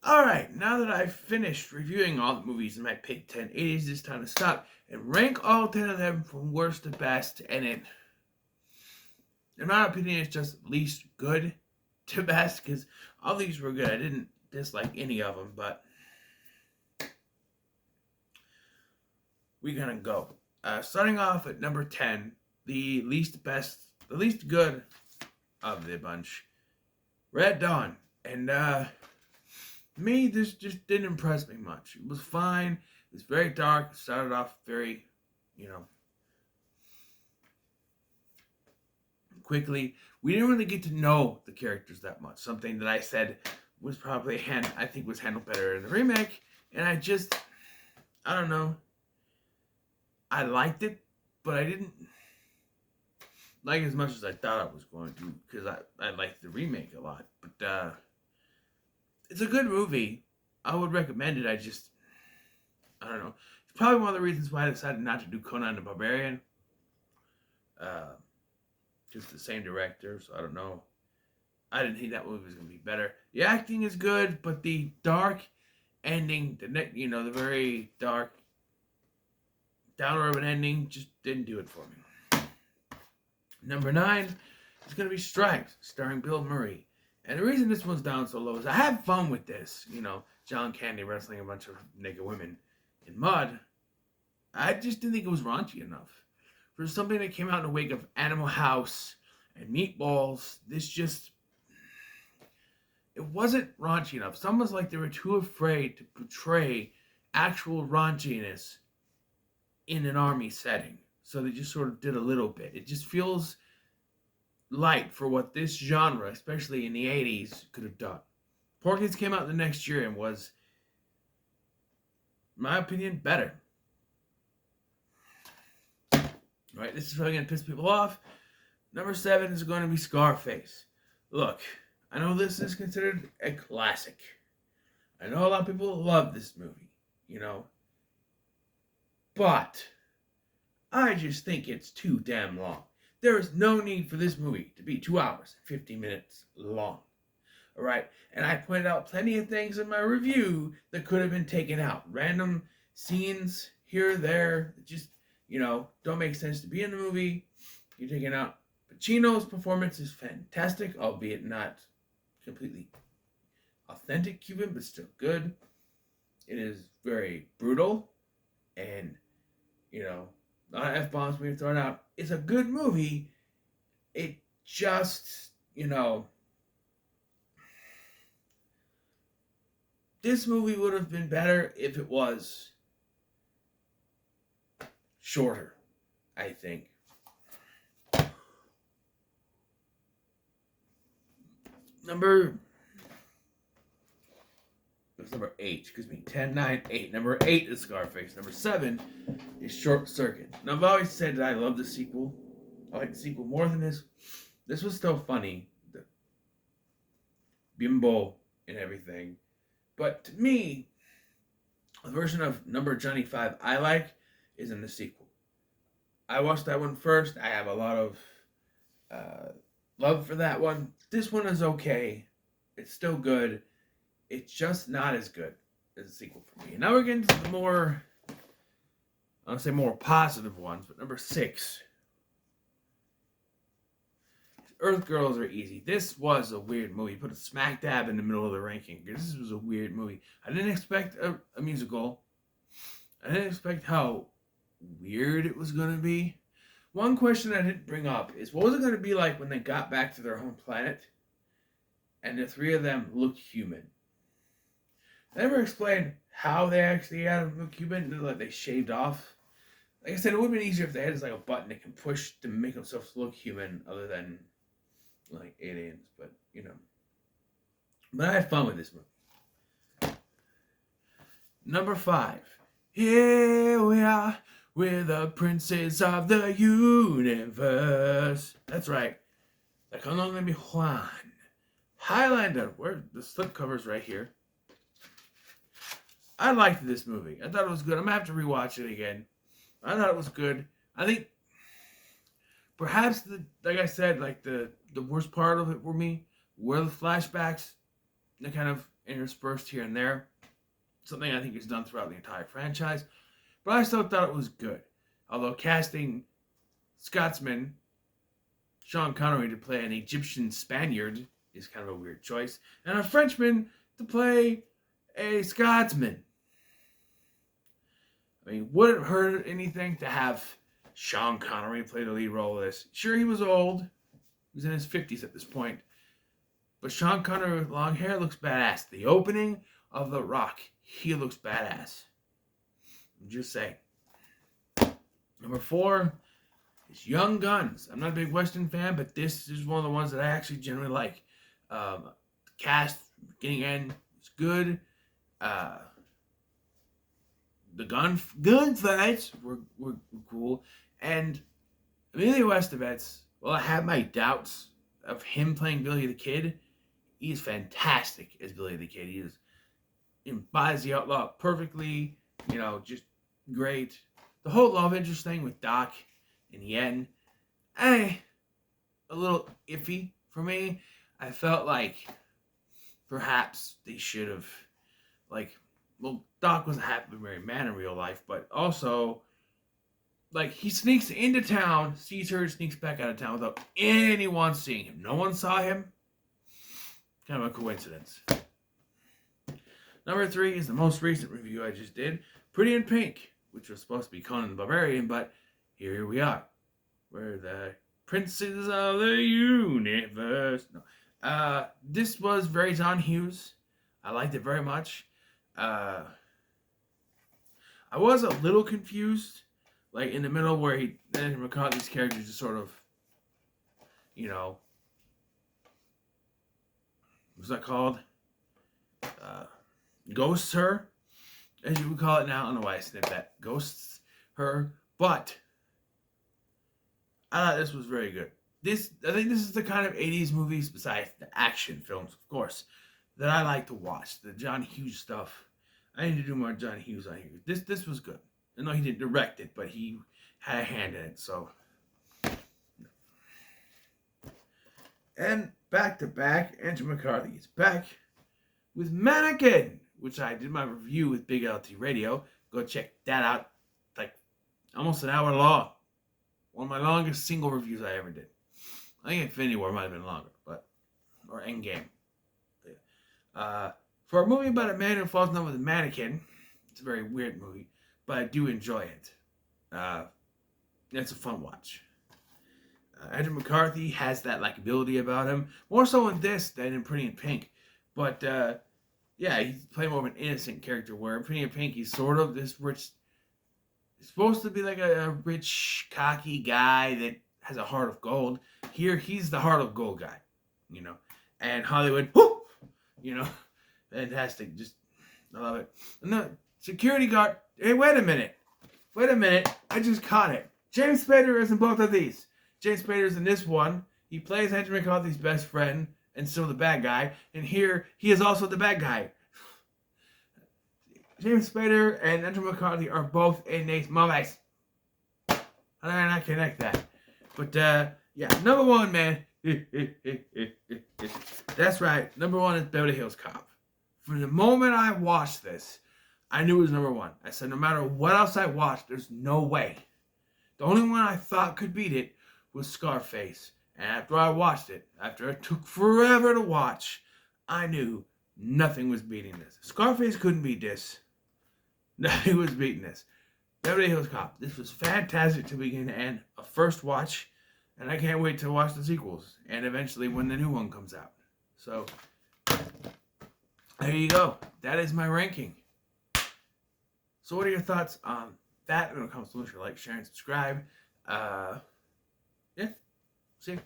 Alright, now that I've finished reviewing all the movies in my Pick 10 80s, it's time to stop and rank all 10 of them from worst to best. And in my opinion, it's just least good to best because all these were good. I didn't dislike any of them, but we're gonna go. Starting off at number 10, the least good of the bunch, Red Dawn. And me, this just didn't impress me much. It was fine. It was very dark. It started off very, quickly. We didn't really get to know the characters that much. Something that I said was probably I think was handled better in the remake. And I don't know. I liked it, but I didn't like it as much as I thought I was going to because I liked the remake a lot. But it's a good movie. I would recommend it. I don't know. It's probably one of the reasons why I decided not to do Conan the Barbarian. Just the same director, so I don't know. I didn't think that movie was going to be better. The acting is good, but the dark ending, the very dark, down urban ending, just didn't do it for me. Number 9 is going to be Stripes, starring Bill Murray. And the reason this one's down so low is I had fun with this. John Candy wrestling a bunch of naked women in mud. I just didn't think it was raunchy enough. For something that came out in the wake of Animal House and Meatballs, it wasn't raunchy enough. It's almost like they were too afraid to portray actual raunchiness in an army setting. So they just sort of did a little bit. It just feels light for what this genre, especially in the 80s, could have done. Porky's came out the next year and was, in my opinion, better. Right, this is probably going to piss people off. Number 7 is going to be Scarface. Look, I know this is considered a classic. I know a lot of people love this movie, But I just think it's too damn long. There is no need for this movie to be 2 hours and 50 minutes long. All right, and I pointed out plenty of things in my review that could have been taken out. Random scenes here or there that just, don't make sense to be in the movie. You're taking out. Pacino's performance is fantastic, albeit not completely authentic Cuban, but still good. It is very brutal, and, a lot of F-bombs being thrown out. It's a good movie. It just, this movie would have been better if it was shorter, I think. Number 8, 10, 9, 8. Number 8 is Scarface. Number 7 is Short Circuit. Now, I've always said that I love the sequel. I like the sequel more than this. This was still funny. The bimbo and everything. But to me, the version of Number Johnny 5 I like is in the sequel. I watched that one first. I have a lot of love for that one. This one is okay. It's still good. It's just not as good as the sequel for me. And now we're getting to the more, I want to say more positive ones, but number 6. Earth Girls Are Easy. This was a weird movie. Put it smack dab in the middle of the ranking. This was a weird movie. I didn't expect a musical. I didn't expect how weird it was going to be. One question I didn't bring up is, what was it going to be like when they got back to their home planet and the 3 of them looked human? I never explained how they actually had them look human. Like they shaved off. Like I said, it would have been easier if they had just like a button they can push to make themselves look human, other than like aliens. But but I had fun with this movie. Number 5. Here we are. We're the princes of the universe. That's right. La Colonna de Juan. Highlander. Where the slipcover's right here. I liked this movie. I thought it was good. I'm going to have to rewatch it again. I thought it was good. I think perhaps, like I said, like the worst part of it for me were the flashbacks. They kind of interspersed here and there. Something I think is done throughout the entire franchise. But I still thought it was good. Although casting Scotsman Sean Connery to play an Egyptian Spaniard is kind of a weird choice. And a Frenchman to play a Scotsman. I mean, would it hurt anything to have Sean Connery play the lead role of this? Sure, he was old. He was in his 50s at this point. But Sean Connery with long hair looks badass. The opening of The Rock, he looks badass. I'm just saying. Number 4 is Young Guns. I'm not a big Western fan, but this is one of the ones that I actually generally like. The cast, beginning and is good. The gun fights were cool. And Emilio Estevez, well, I have my doubts of him playing Billy the Kid. He is fantastic as Billy the Kid. He embodies the outlaw perfectly. Just great. The whole love interest thing with Doc in the end, a little iffy for me. I felt like perhaps they should have, Doc was a happily married man in real life, but also, he sneaks into town, sees her, sneaks back out of town without anyone seeing him. No one saw him. Kind of a coincidence. Number 3 is the most recent review I just did, Pretty in Pink, which was supposed to be Conan the Barbarian, but here we are. We're the princes of the universe. No. This was very John Hughes. I liked it very much. I was a little confused, in the middle where Andrew McCarthy's character just sort of, what's that called? Ghosts her, as you would call it now. I don't know why I snipped that. Ghosts her, but I thought this was very good. I think this is the kind of 80s movies, besides the action films, of course, that I like to watch. The John Hughes stuff. I need to do more John Hughes on here. This was good. I know he didn't direct it, but he had a hand in it, so. And back to back, Andrew McCarthy is back with Mannequin, which I did my review with Big LT Radio. Go check that out. Almost an hour long. One of my longest single reviews I ever did. I think Infinity War might have been longer, or Endgame. For a movie about a man who falls in love with a mannequin, it's a very weird movie, but I do enjoy it. It's a fun watch. Andrew McCarthy has that likability about him, more so in this than in Pretty in Pink. But he's playing more of an innocent character, where in Pretty in Pink he's sort of this rich. He's supposed to be like a rich, cocky guy that has a heart of gold. Here, he's the heart of gold guy, And Hollywood, whoop, fantastic. Just, I love it. And the security guard, hey, wait a minute. I just caught it. James Spader is in both of these. James Spader's in this one. He plays Andrew McCarthy's best friend and still the bad guy. And here, he is also the bad guy. James Spader and Andrew McCarthy are both in these movies. How did I not connect that? But, number 1, man. That's right. Number 1 is Beverly Hills Cop. From the moment I watched this, I knew it was number 1. I said, no matter what else I watched, there's no way. The only one I thought could beat it was Scarface. And after I watched it, after it took forever to watch, I knew nothing was beating this. Scarface couldn't beat this. Nothing was beating this. Beverly Hills Cop. This was fantastic to begin to end. A first watch. And I can't wait to watch the sequels. And eventually when the new one comes out. So, there you go. That is my ranking. So what are your thoughts on that? In the comments below, like, share, and subscribe. See you.